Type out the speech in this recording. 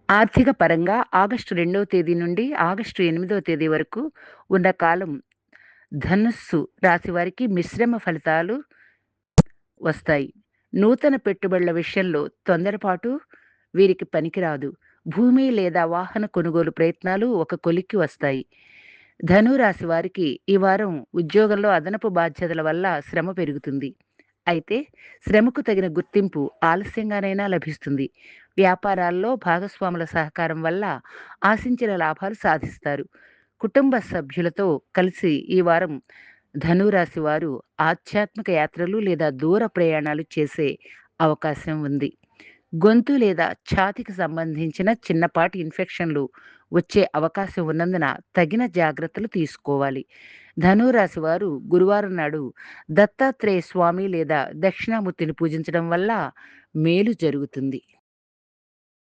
ఆర్థిక పరంగా ఆగస్టు 2వ తేదీ నుండి ఆగస్టు 8వ తేదీ వరకు ఉన్న కాలం ధనుస్సు రాశి వారికి మిశ్రమ ఫలితాలు వస్తాయి. నూతన పెట్టుబడుల విషయంలో తొందరపాటు వీరికి పనికిరాదు. భూమి లేదా వాహన కొనుగోలు ప్రయత్నాలు ఒక కొలిక్కి వస్తాయి. ధను రాశి వారికి ఈ వారం ఉద్యోగంలో అదనపు బాధ్యతల వల్ల శ్రమ పెరుగుతుంది. అయితే శ్రమకు తగిన గుర్తింపు ఆలస్యంగానైనా లభిస్తుంది. వ్యాపారాల్లో భాగస్వాముల సహకారం వల్ల ఆశించిన లాభాలు సాధిస్తారు. కుటుంబ సభ్యులతో కలిసి ఈ వారం ధనురాశి వారు ఆధ్యాత్మిక యాత్రలు లేదా దూర ప్రయాణాలు చేసే అవకాశం ఉంది. గొంతు లేదా ఛాతీకి సంబంధించిన చిన్నపాటి ఇన్ఫెక్షన్లు వచ్చే అవకాశం ఉన్నందున తగిన జాగ్రత్తలు తీసుకోవాలి. ధనురాశి వారు గురువారం నాడు దత్తాత్రేయ స్వామి లేదా దక్షిణామూర్తిని పూజించడం వల్ల మేలు జరుగుతుంది.